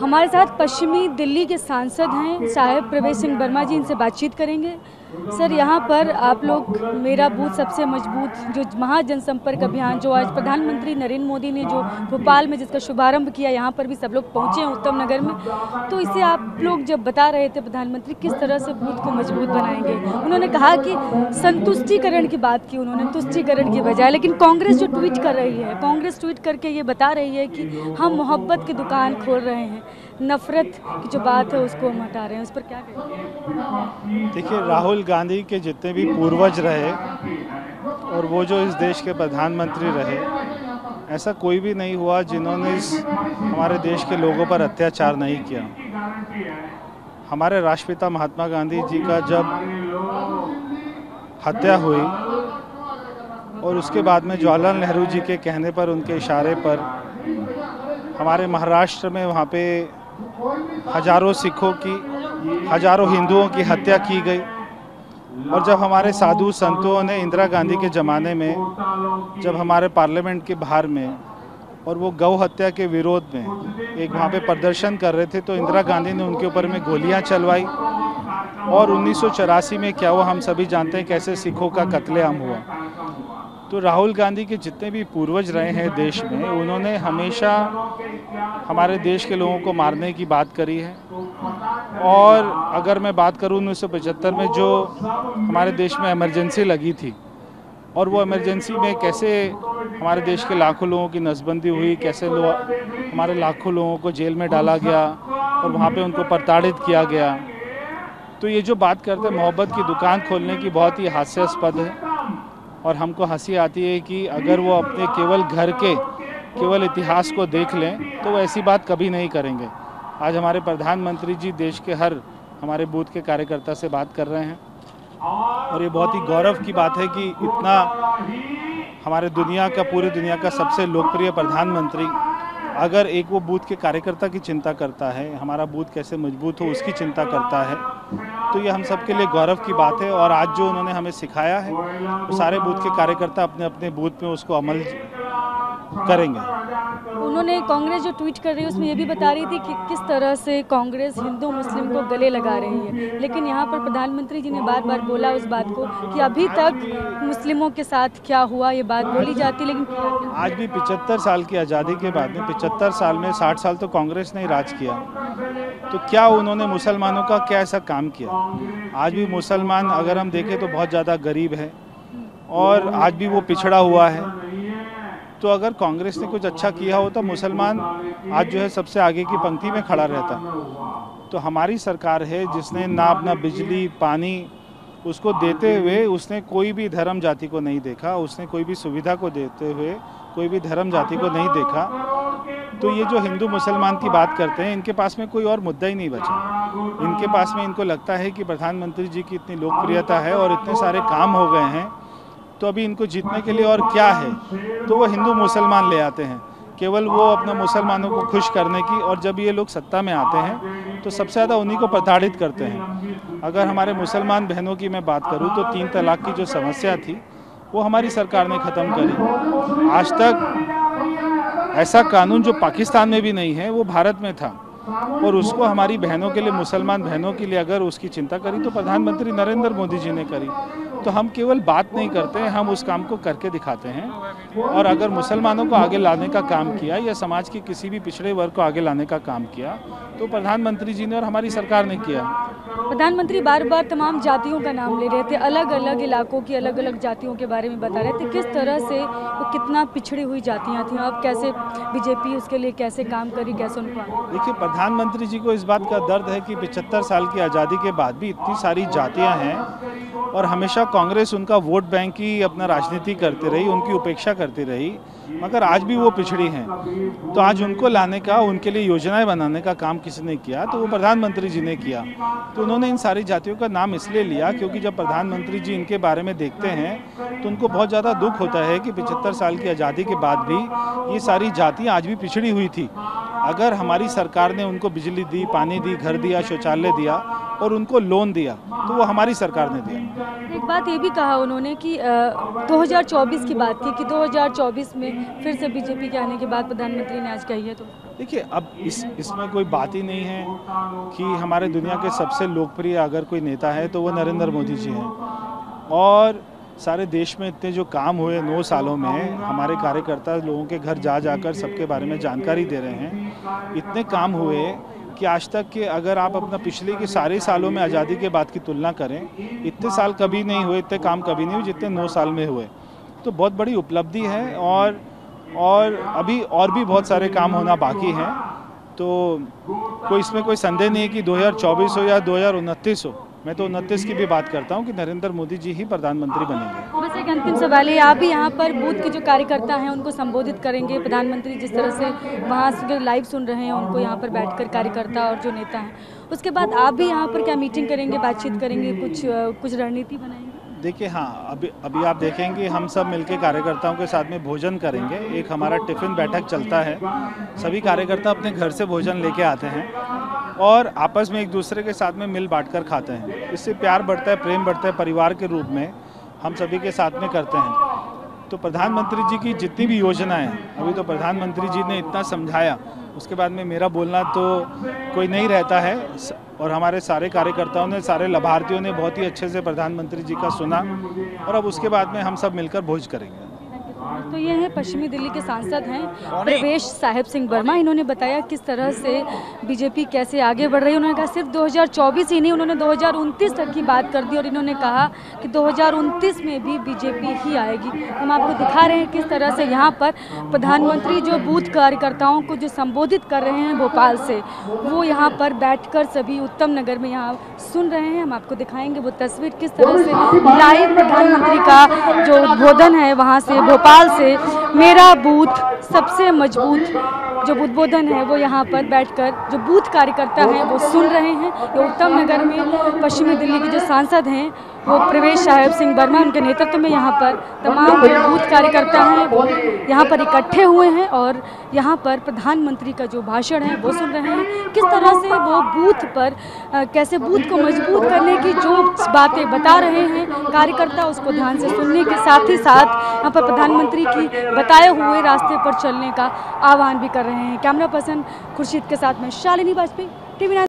हमारे साथ पश्चिमी दिल्ली के सांसद हैं साहेब प्रवेश सिंह वर्मा जी, इनसे बातचीत करेंगे। सर, यहाँ पर आप लोग मेरा बूथ सबसे मजबूत जो महाजनसंपर्क अभियान जो आज प्रधानमंत्री नरेंद्र मोदी ने जो भोपाल में जिसका शुभारंभ किया, यहाँ पर भी सब लोग पहुँचे हैं उत्तम नगर में। तो इसे आप लोग जब बता रहे थे प्रधानमंत्री किस तरह से बूथ को मजबूत बनाएंगे, उन्होंने कहा कि संतुष्टिकरण की बात की उन्होंने, तुष्टिकरण की बजाय। लेकिन कांग्रेस जो ट्वीट कर रही है, कांग्रेस ट्वीट करके ये बता रही है कि हम मोहब्बत की दुकान खोल रहे हैं, नफरत की जो बात है उसको हम हटा रहे हैं। उस पर क्या कहेंगे? देखिए, राहुल गांधी के जितने भी पूर्वज रहे और वो जो इस देश के प्रधानमंत्री रहे, ऐसा कोई भी नहीं हुआ जिन्होंने हमारे देश के लोगों पर अत्याचार नहीं किया। हमारे राष्ट्रपिता महात्मा गांधी जी का जब हत्या हुई और उसके बाद में जवाहरलाल नेहरू जी के कहने पर, उनके इशारे पर हमारे महाराष्ट्र में वहाँ पे हजारों सिखों की, हजारों हिंदुओं की हत्या की गई। और जब हमारे साधु संतों ने इंदिरा गांधी के ज़माने में जब हमारे पार्लियामेंट के बाहर में और वो गौ हत्या के विरोध में एक वहाँ पे प्रदर्शन कर रहे थे, तो इंदिरा गांधी ने उनके ऊपर में गोलियां चलवाई। और 1984 में क्या हुआ हम सभी जानते हैं, कैसे सिखों का कत्लेआम हुआ। तो राहुल गांधी के जितने भी पूर्वज रहे हैं देश में, उन्होंने हमेशा हमारे देश के लोगों को मारने की बात करी है। और अगर मैं बात करूं 1975 में जो हमारे देश में इमरजेंसी लगी थी, और वो इमरजेंसी में कैसे हमारे देश के लाखों लोगों की नसबंदी हुई, कैसे हमारे लाखों लोगों को जेल में डाला गया और वहाँ पे उनको प्रताड़ित किया गया। तो ये जो बात करते हैं मोहब्बत की दुकान खोलने की, बहुत ही हास्यास्पद है। और हमको हंसी आती है कि अगर वो अपने केवल घर के केवल इतिहास को देख लें तो वो ऐसी बात कभी नहीं करेंगे। आज हमारे प्रधानमंत्री जी देश के हर हमारे बूथ के कार्यकर्ता से बात कर रहे हैं, और ये बहुत ही गौरव की बात है कि इतना हमारे पूरी दुनिया का सबसे लोकप्रिय प्रधानमंत्री अगर एक वो बूथ के कार्यकर्ता की चिंता करता है, हमारा बूथ कैसे मजबूत हो उसकी चिंता करता है, तो ये हम सब के लिए गौरव की बात है। और आज जो उन्होंने हमें सिखाया है, वो सारे बूथ के कार्यकर्ता अपने अपने बूथ में उसको अमल करेंगे। उन्होंने कांग्रेस जो ट्वीट कर रही है उसमें ये भी बता रही थी कि किस तरह से कांग्रेस हिंदू मुस्लिम को गले लगा रही है। लेकिन यहाँ पर प्रधानमंत्री जी ने बार बार बोला उस बात को कि अभी तक मुस्लिमों के साथ क्या हुआ ये बात बोली जाती, लेकिन आज भी 75 साल की आज़ादी के बाद में 75 साल में 60 साल तो कांग्रेस ने ही राज किया, तो क्या उन्होंने मुसलमानों का क्या ऐसा काम किया? आज भी मुसलमान अगर हम देखें तो बहुत ज़्यादा गरीब है और आज भी वो पिछड़ा हुआ है। तो अगर कांग्रेस ने कुछ अच्छा किया हो तो मुसलमान आज जो है सबसे आगे की पंक्ति में खड़ा रहता। तो हमारी सरकार है जिसने ना अपना बिजली पानी उसको देते हुए उसने कोई भी धर्म जाति को नहीं देखा, उसने कोई भी सुविधा को देते हुए कोई भी धर्म जाति को नहीं देखा। तो ये जो हिंदू मुसलमान की बात करते हैं, इनके पास में कोई और मुद्दा ही नहीं बचा। इनके पास में इनको लगता है कि प्रधानमंत्री जी की इतनी लोकप्रियता है और इतने सारे काम हो गए हैं, तो अभी इनको जीतने के लिए और क्या है, तो वो हिंदू मुसलमान ले आते हैं केवल वो अपना मुसलमानों को खुश करने की। और जब ये लोग सत्ता में आते हैं तो सबसे ज़्यादा उन्हीं को प्रताड़ित करते हैं। अगर हमारे मुसलमान बहनों की मैं बात करूं तो 3 तलाक की जो समस्या थी वो हमारी सरकार ने ख़त्म करी। आज तक ऐसा कानून जो पाकिस्तान में भी नहीं है वो भारत में था, और उसको हमारी बहनों के लिए, मुसलमान बहनों के लिए अगर उसकी चिंता करी तो प्रधानमंत्री नरेंद्र मोदी जी ने करी। तो हम केवल बात नहीं करते हैं, हम उस काम को करके दिखाते हैं। और अगर मुसलमानों को आगे लाने का काम किया या समाज के किसी भी पिछड़े वर्ग को आगे लाने का काम किया तो प्रधानमंत्री जी ने और हमारी सरकार ने किया। प्रधानमंत्री बार बार तमाम जातियों का नाम ले रहे थे, अलग अलग इलाकों की अलग अलग जातियों के बारे में बता रहे थे। किस तरह से वो कितना पिछड़ी हुई जातियाँ थीं, अब कैसे बीजेपी उसके लिए कैसे काम करी, कैसे उनको? देखिए, प्रधानमंत्री जी को इस बात का दर्द है कि 75 साल की आज़ादी के बाद भी इतनी सारी जातियाँ हैं और हमेशा कांग्रेस उनका वोट बैंक की अपना राजनीति करती रही, उनकी उपेक्षा करती रही, मगर आज भी वो पिछड़ी हैं। तो आज उनको लाने का, उनके लिए योजनाएं बनाने का काम किसने किया? तो वो प्रधानमंत्री जी ने किया। तो उन्होंने इन सारी जातियों का नाम इसलिए लिया क्योंकि जब प्रधानमंत्री जी इनके बारे में देखते हैं तो उनको बहुत ज़्यादा दुख होता है कि 75 साल की आज़ादी के बाद भी ये सारी जातियाँ आज भी पिछड़ी हुई थी। अगर हमारी सरकार ने उनको बिजली दी, पानी दी, घर दिया, शौचालय दिया और उनको लोन दिया तो वो हमारी सरकार ने दिया। एक बात ये भी कहा उन्होंने कि 2024 की बात की कि 2024 में फिर से बीजेपी के आने की बात प्रधानमंत्री ने आज कही है। तो देखिए, अब इसमें कोई बात ही नहीं है कि हमारे दुनिया के सबसे लोकप्रिय अगर कोई नेता है तो वो नरेंद्र मोदी जी हैं। और सारे देश में इतने जो काम हुए 9 सालों में, हमारे कार्यकर्ता लोगों के घर जा जाकर सबके बारे में जानकारी दे रहे हैं। इतने काम हुए कि आज तक के अगर आप अपना पिछले के सारे सालों में आज़ादी के बाद की तुलना करें, इतने साल कभी नहीं हुए, इतने काम कभी नहीं हुए जितने 9 साल में हुए। तो बहुत बड़ी उपलब्धि है और अभी और भी बहुत सारे काम होना बाकी हैं। तो कोई इसमें कोई संदेह नहीं है कि 2024 हो या 2029 हो, मैं तो 29 की भी बात करता हूं कि नरेंद्र मोदी जी ही प्रधानमंत्री बनेंगे। बस एक अंतिम सवाल है, आप भी यहाँ पर बूथ के जो कार्यकर्ता हैं उनको संबोधित करेंगे? प्रधानमंत्री जिस तरह से वहाँ से लाइव सुन रहे हैं उनको यहाँ पर बैठकर कार्यकर्ता और जो नेता हैं, उसके बाद आप भी यहाँ पर क्या मीटिंग करेंगे, बातचीत करेंगे, कुछ रणनीति बनाएंगे? देखिए, हाँ, अभी आप देखेंगे हम सब मिलके कार्यकर्ताओं के साथ में भोजन करेंगे। एक हमारा टिफ़िन बैठक चलता है, सभी कार्यकर्ता अपने घर से भोजन लेके आते हैं और आपस में एक दूसरे के साथ में मिल बांट कर खाते हैं। इससे प्यार बढ़ता है, प्रेम बढ़ता है, परिवार के रूप में हम सभी के साथ में करते हैं। तो प्रधानमंत्री जी की जितनी भी योजनाएं हैं, अभी तो प्रधानमंत्री जी ने इतना समझाया, उसके बाद में मेरा बोलना तो कोई नहीं रहता है। और हमारे सारे कार्यकर्ताओं ने, सारे लाभार्थियों ने बहुत ही अच्छे से प्रधानमंत्री जी का सुना और अब उसके बाद में हम सब मिलकर भोज करेंगे। तो ये हैं पश्चिमी दिल्ली के सांसद हैं प्रवेश साहिब सिंह वर्मा। इन्होंने बताया किस तरह से बीजेपी कैसे आगे बढ़ रही है। उन्होंने कहा सिर्फ 2024 ही नहीं, उन्होंने 2029 तक की बात कर दी और इन्होंने कहा कि 2029 में भी बीजेपी ही आएगी। हम आपको दिखा रहे हैं किस तरह से यहाँ पर प्रधानमंत्री जो बूथ कार्यकर्ताओं को जो संबोधित कर रहे हैं भोपाल से, वो यहाँ पर बैठकर सभी उत्तम नगर में यहाँ सुन रहे हैं। हम आपको दिखाएंगे वो तस्वीर किस तरह से लाइव प्रधानमंत्री का जो उद्बोधन है वहाँ से भोपाल से, मेरा बूथ सबसे मजबूत जो उद्बोधन है वो यहाँ पर बैठकर जो बूथ कार्यकर्ता हैं वो सुन रहे हैं। ये उत्तम नगर में पश्चिमी दिल्ली के जो सांसद हैं वो प्रवेश साहिब सिंह वर्मा, उनके नेतृत्व में यहाँ पर तमाम जो बूथ कार्यकर्ता हैं वो यहाँ पर इकट्ठे हुए हैं और यहाँ पर प्रधानमंत्री का जो भाषण है वो सुन रहे हैं। किस तरह से वो बूथ पर कैसे बूथ को मजबूत करने की जो बातें बता रहे हैं कार्यकर्ता, उसको ध्यान से सुनने के साथ ही साथ यहाँ पर प्रधानमंत्री की बताए हुए रास्ते पर चलने का आह्वान भी कर रहे हैं। कैमरा पर्सन खुर्शीद के साथ में शालिनी वाजपेयी, TV9।